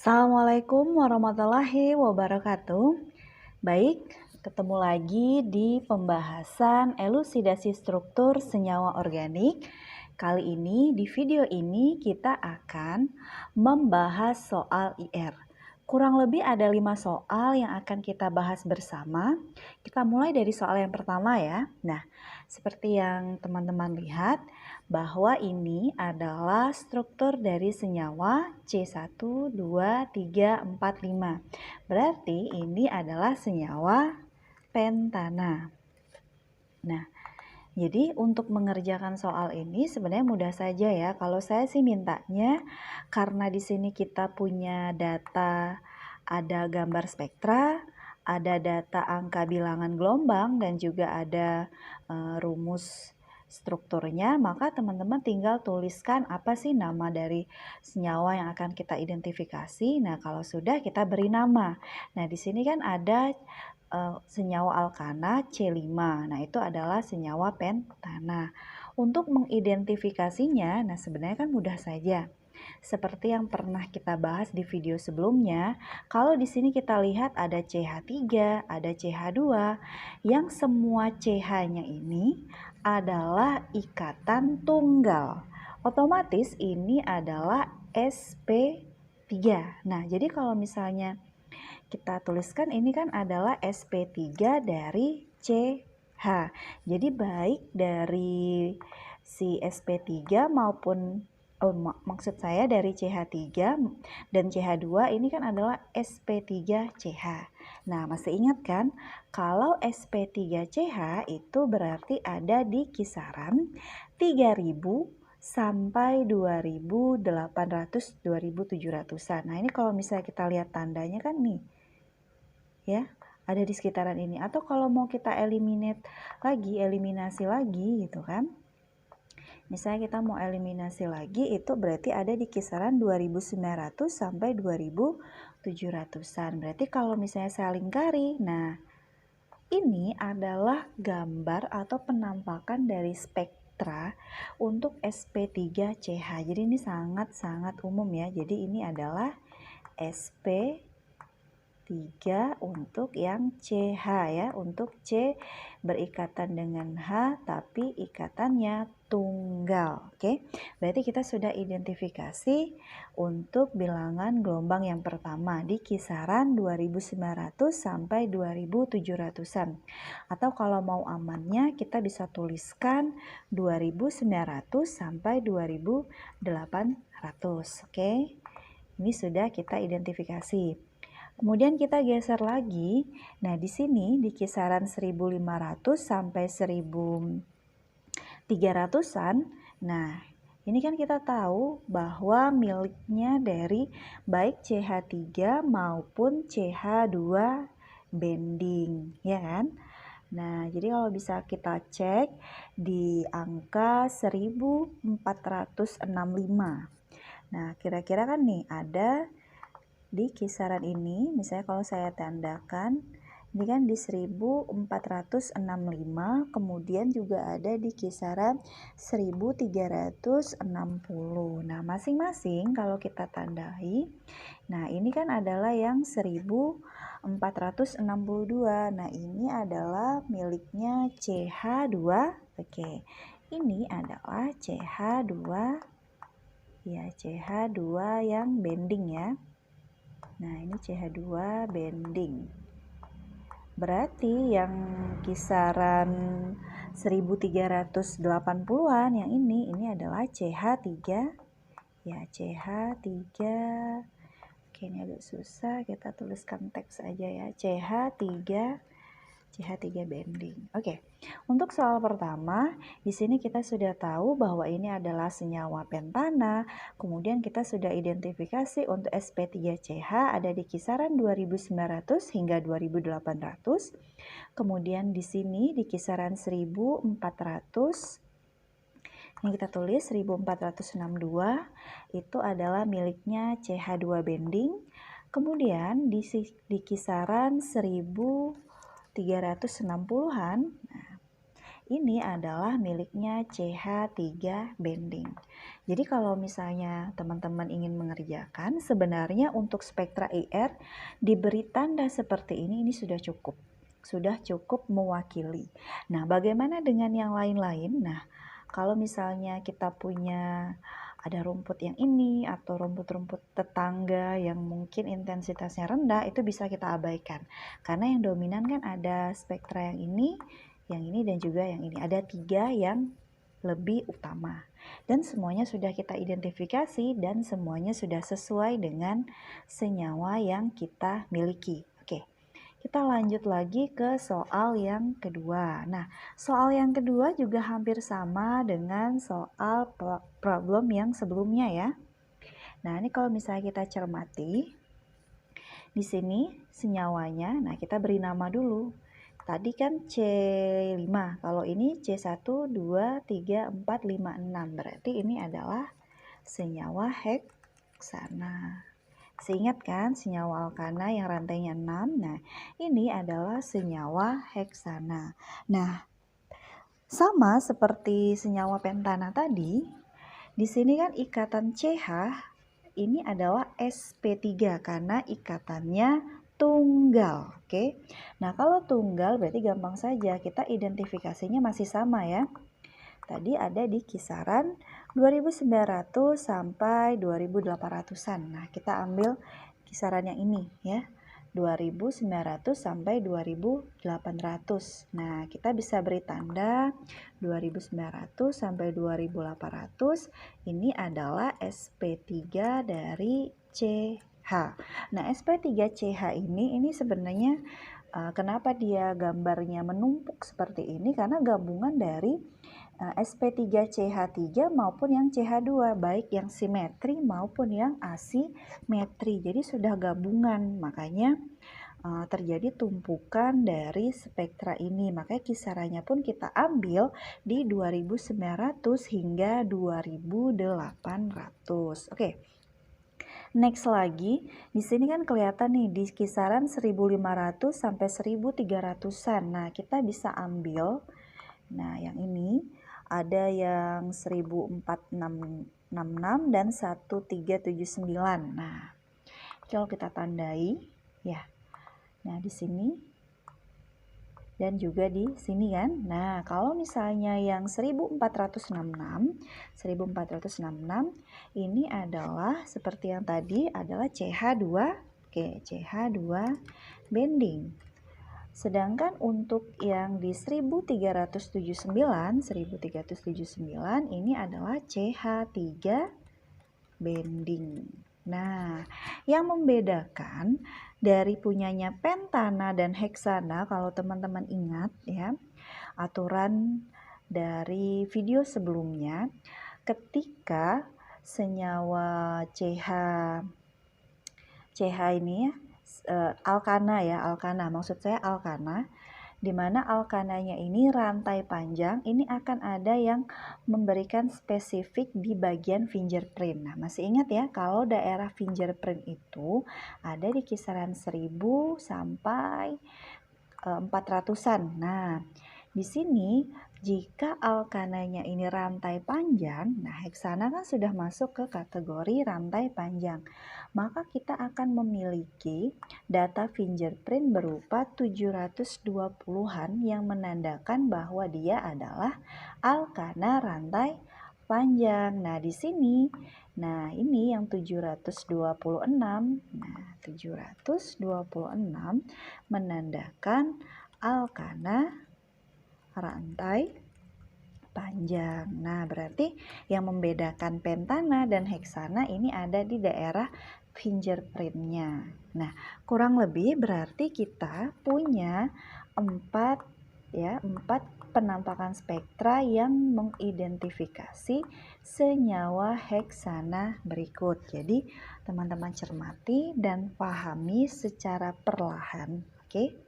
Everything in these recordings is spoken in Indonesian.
Assalamualaikum warahmatullahi wabarakatuh. Baik, ketemu lagi di pembahasan elusidasi struktur senyawa organik. Kali ini, di video ini kita akan membahas soal IR. Kurang lebih ada 5 soal yang akan kita bahas bersama. Kita mulai dari soal yang pertama ya. Nah, seperti yang teman-teman lihat, bahwa ini adalah struktur dari senyawa C1, 2, 3, 4, 5. Berarti ini adalah senyawa pentana. Nah, jadi untuk mengerjakan soal ini sebenarnya mudah saja ya. Kalau saya sih mintanya karena di sini kita punya data, ada gambar spektra, ada data angka bilangan gelombang dan juga ada rumus strukturnya, maka teman-teman tinggal tuliskan apa sih nama dari senyawa yang akan kita identifikasi. Nah, kalau sudah kita beri nama. Nah, di sini kan ada senyawa alkana C5. Nah, itu adalah senyawa pentana. Untuk mengidentifikasinya, nah sebenarnya kan mudah saja. Seperti yang pernah kita bahas di video sebelumnya, kalau di sini kita lihat ada CH3, ada CH2, yang semua CH-nya ini adalah ikatan tunggal. Otomatis ini adalah sp3. Nah, jadi kalau misalnya kita tuliskan ini kan adalah sp3 dari CH. Jadi baik dari si sp3 maupun maksud saya dari CH3 dan CH2 ini kan adalah sp3CH. Nah, masih ingat kan? Kalau sp3CH itu berarti ada di kisaran 3000 sampai 2800 2700-an. Nah, ini kalau misalnya kita lihat tandanya kan nih. Ya, ada di sekitaran ini. Atau kalau mau kita eliminasi lagi gitu kan. Misalnya kita mau eliminasi lagi, itu berarti ada di kisaran 2900 sampai 2700-an. Berarti kalau misalnya saya lingkari, nah ini adalah gambar atau penampakan dari spektra untuk sp3CH. Jadi ini sangat-sangat umum ya. Jadi ini adalah sp3 untuk yang CH ya, untuk C berikatan dengan H tapi ikatannya tunggal. Oke. Berarti kita sudah identifikasi untuk bilangan gelombang yang pertama di kisaran 2900 sampai 2700-an. Atau kalau mau amannya kita bisa tuliskan 2900 sampai 2800. Oke. Ini sudah kita identifikasi. Kemudian kita geser lagi. Nah, di sini di kisaran 1500 sampai 1300-an. Nah, ini kan kita tahu bahwa miliknya dari baik CH3 maupun CH2 bending, ya kan? Nah, jadi kalau bisa kita cek di angka 1465. Nah, kira-kira kan nih ada di kisaran ini, misalnya kalau saya tandakan, ini kan di 1465, kemudian juga ada di kisaran 1360. Nah, masing-masing kalau kita tandai, nah ini kan adalah yang 1462. Nah, ini adalah miliknya CH2. Oke, ini adalah CH2, ya CH2 yang bending ya. Nah, ini CH2 bending. Berarti yang kisaran 1380-an yang ini adalah CH3. Ya, CH3. Oke, ini agak susah, kita tuliskan teks aja ya. CH3 bending. Oke. Untuk soal pertama, di sini kita sudah tahu bahwa ini adalah senyawa pentana. Kemudian kita sudah identifikasi untuk sp3CH ada di kisaran 2900 hingga 2800. Kemudian di sini di kisaran 1400. Ini kita tulis 1462 itu adalah miliknya CH2 bending. Kemudian di kisaran 1360-an, nah, ini adalah miliknya CH3 bending. Jadi kalau misalnya teman-teman ingin mengerjakan, sebenarnya untuk spektra IR diberi tanda seperti ini sudah cukup. Sudah cukup mewakili. Nah, bagaimana dengan yang lain-lain? Nah, kalau misalnya kita punya ada rumput yang ini atau rumput-rumput tetangga yang mungkin intensitasnya rendah, itu bisa kita abaikan. Karena yang dominan kan ada spektra yang ini dan juga yang ini. Ada 3 yang lebih utama. Dan semuanya sudah kita identifikasi dan semuanya sudah sesuai dengan senyawa yang kita miliki. Oke. Kita lanjut lagi ke soal yang kedua. Nah, soal yang kedua juga hampir sama dengan soal problem yang sebelumnya ya. Nah, ini kalau misalnya kita cermati, di sini senyawanya, nah kita beri nama dulu. Tadi kan C5, kalau ini C1, 2, 3, 4, 5, 6. Berarti ini adalah senyawa heksana. Seingat kan senyawa alkana yang rantainya 6. Nah, ini adalah senyawa heksana. Nah, sama seperti senyawa pentana tadi, di sini kan ikatan CH ini adalah sp3 karena ikatannya tunggal. Oke. Nah, kalau tunggal berarti gampang saja kita identifikasinya masih sama ya. Tadi ada di kisaran 2.900 sampai 2.800-an. Nah, kita ambil kisaran yang ini ya. 2.900 sampai 2.800. Nah, kita bisa beri tanda 2.900 sampai 2.800 ini adalah sp3 dari CH. Nah, sp3CH ini sebenarnya kenapa dia gambarnya menumpuk seperti ini? Karena gabungan dari sp3CH3 maupun yang CH2, baik yang simetri maupun yang asimetri. Jadi sudah gabungan, makanya terjadi tumpukan dari spektra ini. Makanya kisarannya pun kita ambil di 2.900 hingga 2.800. Oke. Next lagi, di sini kan kelihatan nih di kisaran 1.500 sampai 1.300-an. Nah, kita bisa ambil, nah yang ini ada yang 1.466 dan 1.379. Nah, kalau kita tandai ya. Nah, di sini dan juga di sini kan. Nah, kalau misalnya yang 1.466 ini adalah seperti yang tadi adalah CH2. Oke, CH2 bending. Sedangkan untuk yang di 1379 ini adalah CH3 bending. Nah, yang membedakan dari punyanya pentana dan heksana, kalau teman-teman ingat ya, aturan dari video sebelumnya, ketika senyawa CH ini ya, alkana ya, maksud saya alkana, di mana alkananya ini rantai panjang, ini akan ada yang memberikan spesifik di bagian fingerprint. Nah, masih ingat ya, kalau daerah fingerprint itu ada di kisaran 1.000 sampai 400-an. Nah, di sini jika alkananya ini rantai panjang, nah heksana kan sudah masuk ke kategori rantai panjang. Maka kita akan memiliki data fingerprint berupa 720-an yang menandakan bahwa dia adalah alkana rantai panjang. Nah, di sini, nah ini yang 726. Nah, 726 menandakan alkana rantai panjang. Nah, berarti yang membedakan pentana dan heksana ini ada di daerah fingerprintnya. Nah, kurang lebih berarti kita punya 4 penampakan spektra yang mengidentifikasi senyawa heksana berikut. Jadi, teman-teman cermati dan pahami secara perlahan, oke?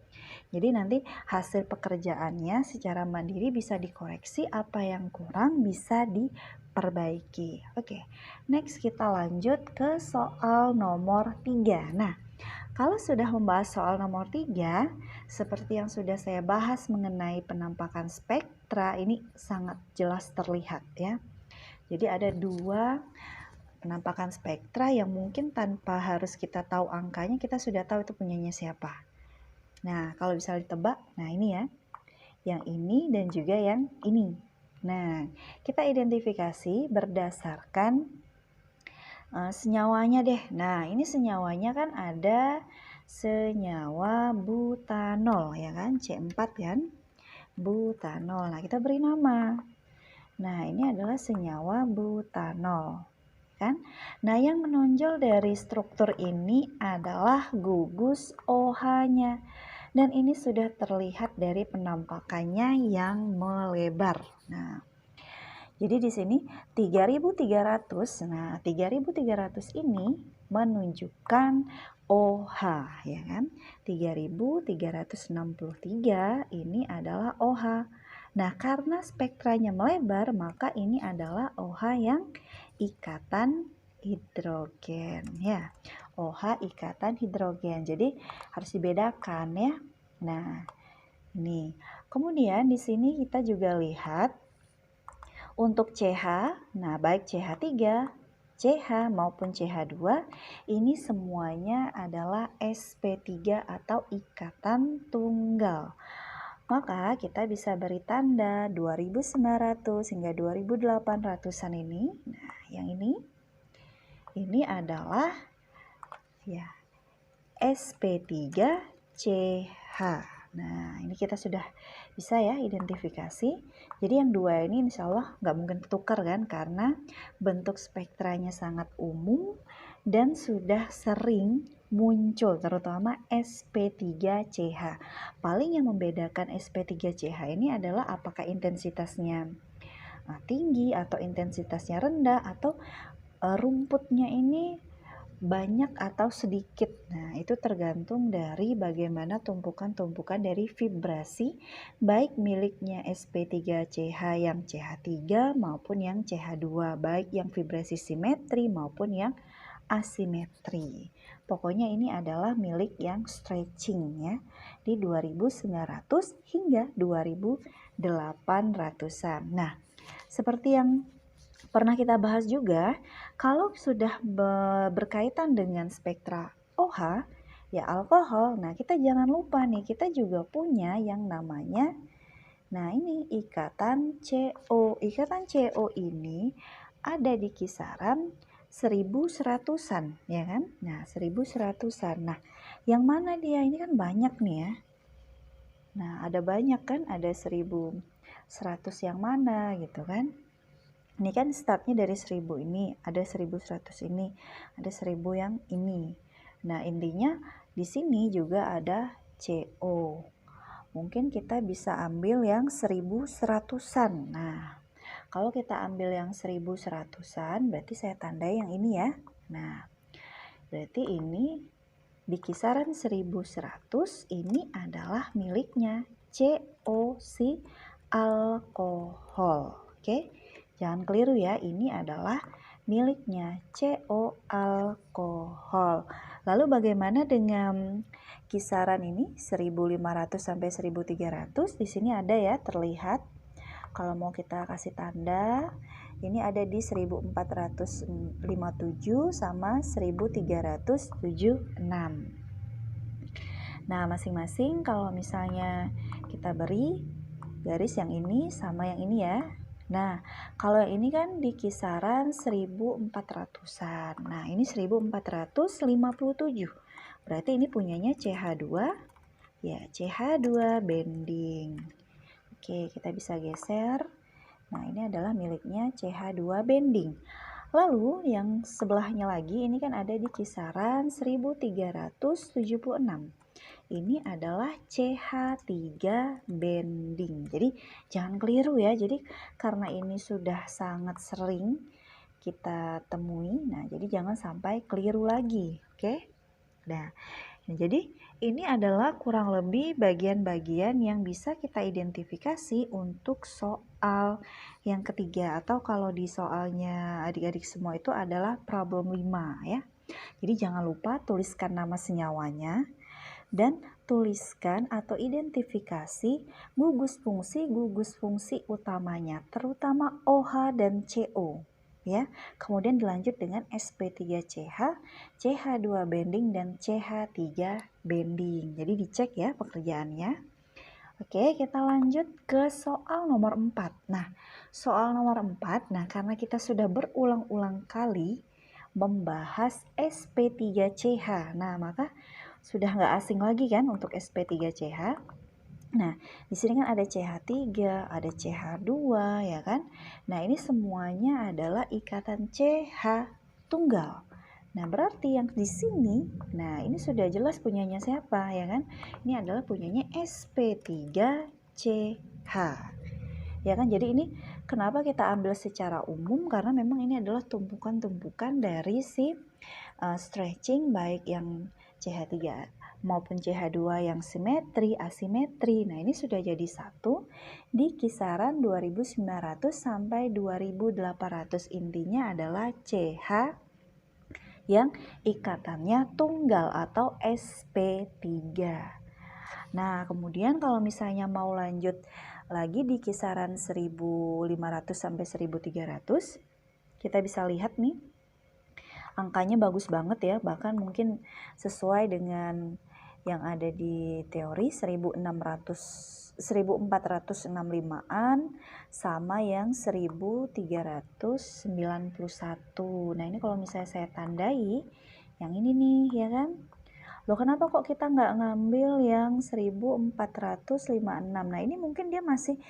Jadi nanti hasil pekerjaannya secara mandiri bisa dikoreksi, apa yang kurang bisa diperbaiki. Oke, next kita lanjut ke soal nomor 3. Nah, Kalau sudah membahas soal nomor 3, seperti yang sudah saya bahas mengenai penampakan spektra, ini sangat jelas terlihat ya. Jadi ada dua penampakan spektra yang mungkin tanpa harus kita tahu angkanya, kita sudah tahu itu punyanya siapa. Nah, kalau bisa ditebak, nah ini ya, yang ini dan juga yang ini. Nah, kita identifikasi berdasarkan senyawanya deh. Nah, ini senyawanya kan ada senyawa butanol ya kan, C4 kan, butanol. Nah, kita beri nama. Nah, ini adalah senyawa butanol. Kan? Nah, yang menonjol dari struktur ini adalah gugus OH-nya. Dan ini sudah terlihat dari penampakannya yang melebar. Nah, jadi di sini 3.300. Nah, 3.300 ini menunjukkan OH ya kan? 3.363 ini adalah OH. Nah, karena spektranya melebar, maka ini adalah OH yang ikatan hidrogen ya. OH ikatan hidrogen. Jadi harus dibedakan ya. Nah, ini. Kemudian di sini kita juga lihat untuk CH, nah baik CH3, CH maupun CH2 ini semuanya adalah sp3 atau ikatan tunggal. Maka kita bisa beri tanda 2900 hingga 2800-an ini. Nah, yang ini adalah ya sp3ch. Nah, ini kita sudah bisa ya identifikasi. Jadi yang dua ini insya Allah nggak mungkin tukar kan, karena bentuk spektranya sangat umum dan sudah sering muncul, terutama sp3ch. Paling yang membedakan sp3ch ini adalah apakah intensitasnya tinggi atau intensitasnya rendah, atau rumputnya ini banyak atau sedikit. Nah, itu tergantung dari bagaimana tumpukan-tumpukan dari vibrasi baik miliknya sp3ch yang CH3 maupun yang CH2, baik yang vibrasi simetri maupun yang asimetri. Pokoknya ini adalah milik yang stretching ya, di 2900 hingga 2800-an. Nah, seperti yang pernah kita bahas juga, kalau sudah berkaitan dengan spektra OH, ya alkohol, nah kita jangan lupa nih, kita juga punya yang namanya, nah ini ikatan CO. Ikatan CO ini ada di kisaran 1100-an, ya kan? Nah, 1100-an. Nah, yang mana dia? Ini kan banyak nih ya. Nah, ada banyak kan? Ada 1100 yang mana gitu kan? Ini kan startnya dari 1000 ini, ada 1100 ini, ada 1000 yang ini. Nah, intinya di sini juga ada CO. Mungkin kita bisa ambil yang 1100-an. Nah, kalau kita ambil yang 1100-an, berarti saya tandai yang ini ya. Nah, berarti ini di kisaran 1100 ini adalah miliknya CO, si alkohol. Oke, jangan keliru ya, ini adalah miliknya CO, alkohol. Lalu bagaimana dengan kisaran ini 1500 sampai 1300? Di sini ada ya, terlihat. Kalau mau kita kasih tanda, ini ada di 1457 sama 1376. Nah, masing-masing kalau misalnya kita beri garis yang ini sama yang ini ya. Nah, kalau yang ini kan di kisaran 1400-an. Nah, ini 1457. Berarti ini punyanya CH2. Ya, CH2 bending. Oke, kita bisa geser. Nah, ini adalah miliknya CH2 bending. Lalu yang sebelahnya lagi ini kan ada di kisaran 1376. Ini adalah CH3 bending. Jadi jangan keliru ya. Jadi karena ini sudah sangat sering kita temui, nah jadi jangan sampai keliru lagi. Oke? Nah, jadi ini adalah kurang lebih bagian-bagian yang bisa kita identifikasi untuk soal yang ketiga, atau kalau di soalnya adik-adik semua itu adalah problem 5 ya. Jadi jangan lupa tuliskan nama senyawanya dan tuliskan atau identifikasi gugus fungsi utamanya, terutama OH dan CO. Ya, kemudian dilanjut dengan sp3ch, ch2 bending dan ch3 bending. Jadi dicek ya pekerjaannya. Oke, kita lanjut ke soal nomor 4. Nah, soal nomor 4, karena kita sudah berulang-ulang kali membahas sp3ch. Nah, maka sudah nggak asing lagi kan untuk sp3ch. Nah, di sini kan ada CH3, ada CH2 ya kan. Nah, ini semuanya adalah ikatan CH tunggal. Nah, berarti yang di sini, nah ini sudah jelas punyanya siapa ya kan? Ini adalah punyanya sp3ch. Ya kan? Jadi ini kenapa kita ambil secara umum? Karena memang ini adalah tumpukan-tumpukan dari si stretching baik yang CH3 maupun CH2 yang simetri, asimetri. Nah, ini sudah jadi satu di kisaran 2900 sampai 2800. Intinya adalah CH yang ikatannya tunggal atau sp3. Nah, kemudian kalau misalnya mau lanjut lagi di kisaran 1500 sampai 1300, kita bisa lihat nih, angkanya bagus banget ya, bahkan mungkin sesuai dengan yang ada di teori 1465-an sama yang 1391. Nah, ini kalau misalnya saya tandai yang ini nih ya kan. Loh, kenapa kok kita nggak ngambil yang 1456? Nah, ini mungkin dia masih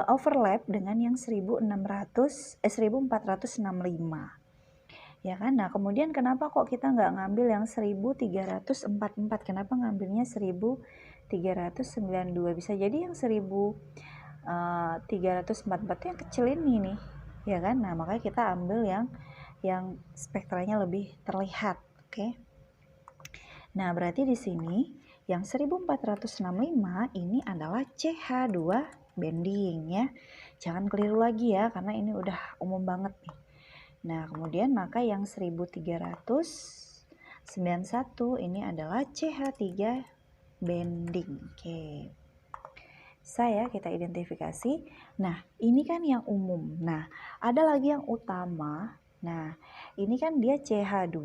overlap dengan yang 1465. Ya kan? Nah, kemudian kenapa kok kita nggak ngambil yang 1344? Kenapa ngambilnya 1392? Bisa jadi yang 1344 yang kecil ini nih, ya kan? Nah, makanya kita ambil yang spektranya lebih terlihat, oke? Nah, berarti di sini yang 1465 ini adalah CH2 bending ya. Jangan keliru lagi ya, karena ini udah umum banget nih. Nah, kemudian maka yang 1391 ini adalah CH3 bending. Oke. Saya kita identifikasi. Nah, ini kan yang umum. Nah, ada lagi yang utama. Nah, ini kan dia CH2,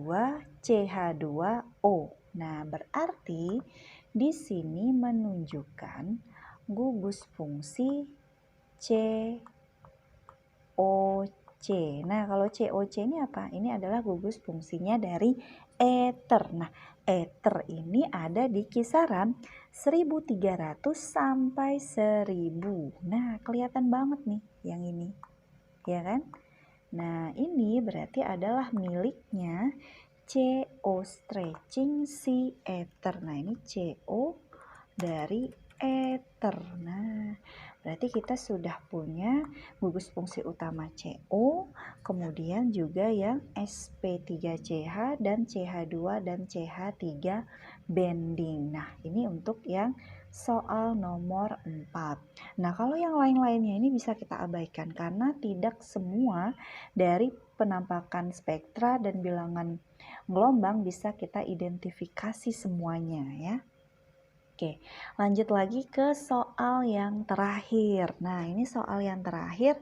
CH2O. Nah, berarti di sini menunjukkan gugus fungsi COC. Nah, kalau COC ini apa? Ini adalah gugus fungsinya dari ether. Nah, ether ini ada di kisaran 1300 sampai 1000. Nah, kelihatan banget nih yang ini. Ya kan? Nah, ini berarti adalah miliknya CO stretching si ether. Nah, ini CO dari ether. Nah, berarti kita sudah punya gugus fungsi utama CO, kemudian juga yang sp3ch dan ch2 dan ch3 bending. Nah, ini untuk yang soal nomor 4. Nah, kalau yang lain-lainnya ini bisa kita abaikan karena tidak semua dari penampakan spektra dan bilangan gelombang bisa kita identifikasi semuanya ya. Oke, lanjut lagi ke soal yang terakhir. Nah, ini soal yang terakhir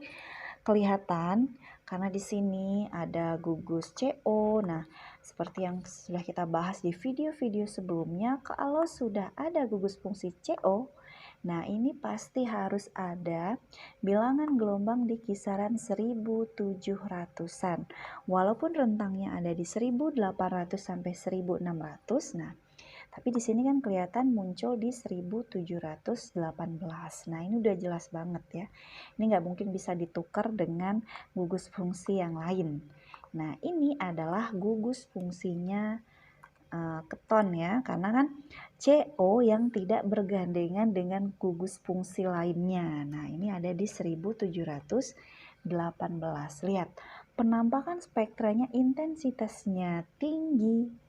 kelihatan karena di sini ada gugus CO. Nah, seperti yang sudah kita bahas di video-video sebelumnya, kalau sudah ada gugus fungsi CO, nah ini pasti harus ada bilangan gelombang di kisaran 1700-an. Walaupun rentangnya ada di 1800 sampai 1600, nah tapi di sini kan kelihatan muncul di 1718. Nah, ini udah jelas banget ya. Ini nggak mungkin bisa ditukar dengan gugus fungsi yang lain. Nah, ini adalah gugus fungsinya keton ya, karena kan CO yang tidak bergandengan dengan gugus fungsi lainnya. Nah, ini ada di 1718. Lihat, penampakan spektranya intensitasnya tinggi.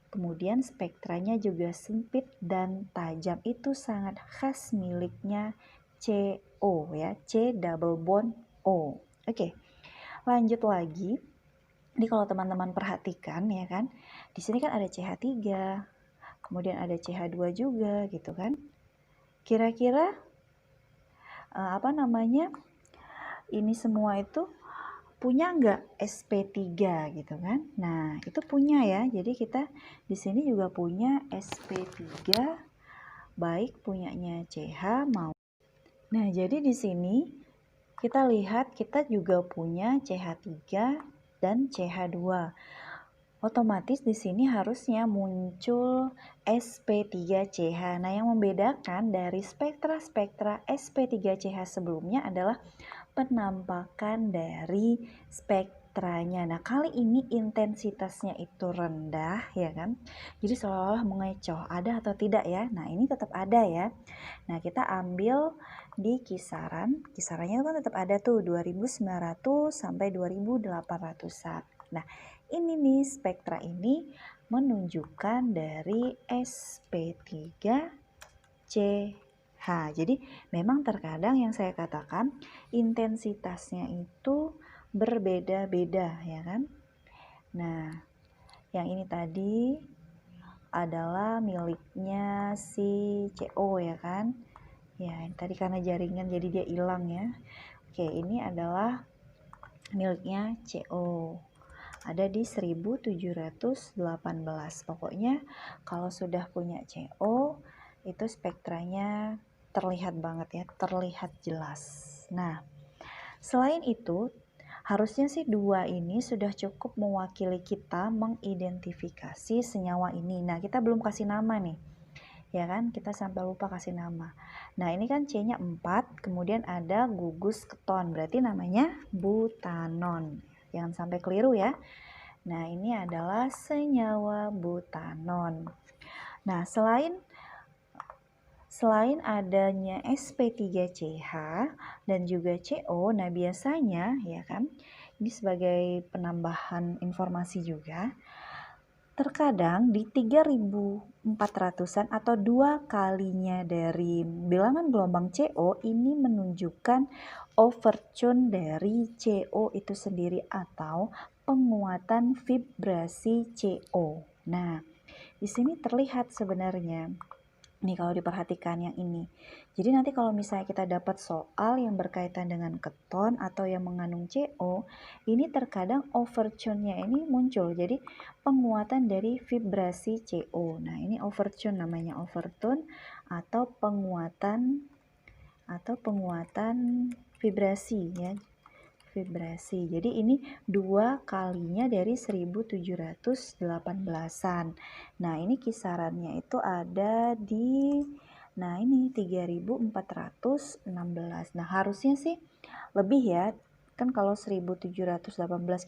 Kemudian spektranya juga sempit dan tajam. Itu sangat khas miliknya CO ya, C double bond O. Oke, lanjut lagi. Jadi kalau teman-teman perhatikan ya kan, di sini kan ada CH3, kemudian ada CH2 juga gitu kan. Kira-kira ini semua itu punya nggak SP3 gitu kan? Nah, itu punya ya. Jadi kita di sini juga punya SP3, baik punyanya CH mau. Nah, jadi di sini kita lihat kita juga punya CH3 dan CH2. Otomatis di sini harusnya muncul SP3CH. Nah, yang membedakan dari spektra-spektra SP3CH sebelumnya adalah penampakan dari spektranya. Nah, kali ini intensitasnya itu rendah ya kan. Jadi seolah-olah mengecoh, ada atau tidak ya. Nah, ini tetap ada ya. Nah, kita ambil di kisarannya kan tetap ada tuh 2900 sampai 2800-an. Nah, ini nih spektra ini menunjukkan dari SP3CH. Jadi memang terkadang yang saya katakan intensitasnya itu berbeda-beda ya kan. Nah, yang ini tadi adalah miliknya si CO ya kan. Ya, tadi karena jaringan jadi dia hilang ya. Oke, ini adalah miliknya CO. Ada di 1718. Pokoknya kalau sudah punya CO itu spektranya terlihat banget ya, terlihat jelas. Nah, selain itu harusnya sih dua ini sudah cukup mewakili kita mengidentifikasi senyawa ini. Nah, kita belum kasih nama nih. Ya kan, kita sampai lupa kasih nama. Nah, ini kan C-nya 4, kemudian ada gugus keton, berarti namanya butanon. Jangan sampai keliru ya. Nah, ini adalah senyawa butanon. Nah, selain adanya SP3CH dan juga CO, nah biasanya ya kan, ini sebagai penambahan informasi juga, terkadang di 3400-an atau 2 kalinya dari bilangan gelombang CO ini menunjukkan overtune dari CO itu sendiri atau penguatan vibrasi CO. Nah, di sini terlihat sebenarnya. Nih kalau diperhatikan yang ini. Jadi nanti kalau misalnya kita dapat soal yang berkaitan dengan keton atau yang mengandung CO, ini terkadang overtune-nya ini muncul. Jadi penguatan dari vibrasi CO. Nah, ini overtune namanya, overtune atau penguatan vibrasi ya. Vibrasi. Jadi ini 2 kalinya dari 1718-an. Nah, ini kisarannya itu ada di ini 3416. Nah, harusnya sih lebih ya. Kan kalau 1718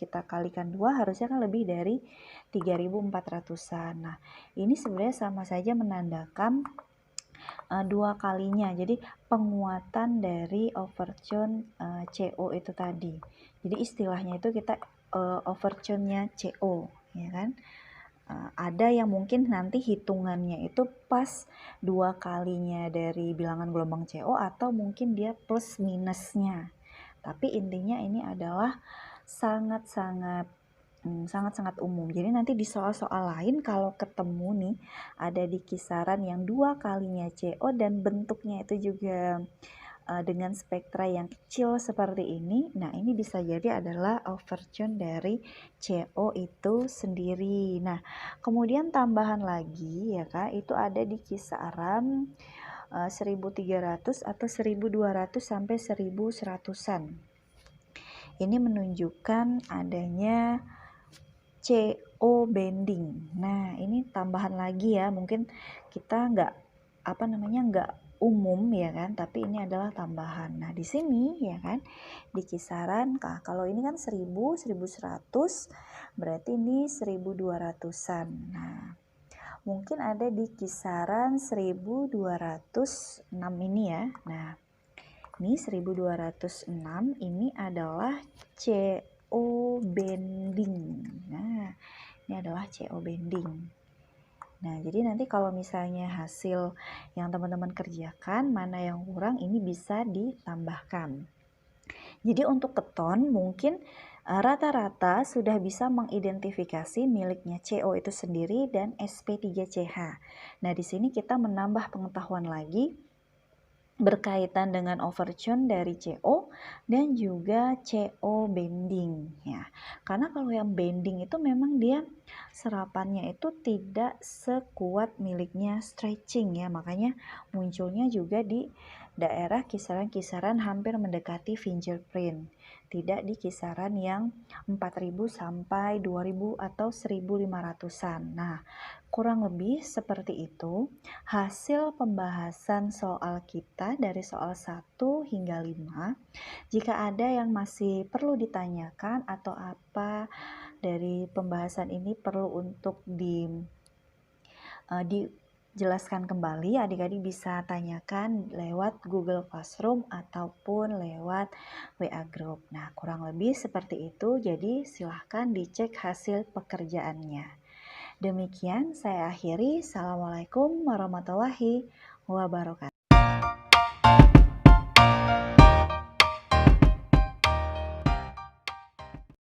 kita kalikan 2 harusnya kan lebih dari 3400-an. Nah, ini sebenarnya sama saja menandakan 2 kalinya. Jadi penguatan dari overtune CO itu tadi. Jadi istilahnya itu kita overtune-nya CO, ya kan? Ada yang mungkin nanti hitungannya itu pas 2 kalinya dari bilangan gelombang CO atau mungkin dia plus minusnya. Tapi intinya ini adalah sangat-sangat umum. Jadi nanti di soal-soal lain kalau ketemu nih ada di kisaran yang 2 kalinya CO dan bentuknya itu juga dengan spektra yang kecil seperti ini. Nah, ini bisa jadi adalah overtune dari CO itu sendiri. Nah, kemudian tambahan lagi ya Kak, itu ada di kisaran 1300 atau 1200 sampai 1100-an. Ini menunjukkan adanya CO bending. Nah, ini tambahan lagi ya, mungkin kita nggak umum ya kan, tapi ini adalah tambahan. Nah, di sini ya kan, di kisaran kalau ini kan 1000, 1100, berarti ini 1200-an. Nah, mungkin ada di kisaran 1206 ini ya. Nah, ini 1206 ini adalah CO bending. Nah, ini adalah CO bending. Nah, jadi nanti kalau misalnya hasil yang teman-teman kerjakan, mana yang kurang, ini bisa ditambahkan. Jadi untuk keton mungkin Rata-rata sudah bisa mengidentifikasi miliknya CO itu sendiri dan sp3ch. Nah, di sini kita menambah pengetahuan lagi berkaitan dengan overtune dari CO dan juga CO bending ya. Karena kalau yang bending itu memang dia serapannya itu tidak sekuat miliknya stretching ya, makanya munculnya juga di daerah kisaran-kisaran hampir mendekati fingerprint, tidak di kisaran yang 4.000 sampai 2.000 atau 1.500-an. Nah, kurang lebih seperti itu hasil pembahasan soal kita dari soal 1 hingga 5. Jika ada yang masih perlu ditanyakan atau apa dari pembahasan ini perlu untuk dijelaskan kembali, adik-adik bisa tanyakan lewat Google Classroom ataupun lewat WA Group. Nah, kurang lebih seperti itu, jadi silahkan dicek hasil pekerjaannya. Demikian saya akhiri. Assalamualaikum warahmatullahi wabarakatuh.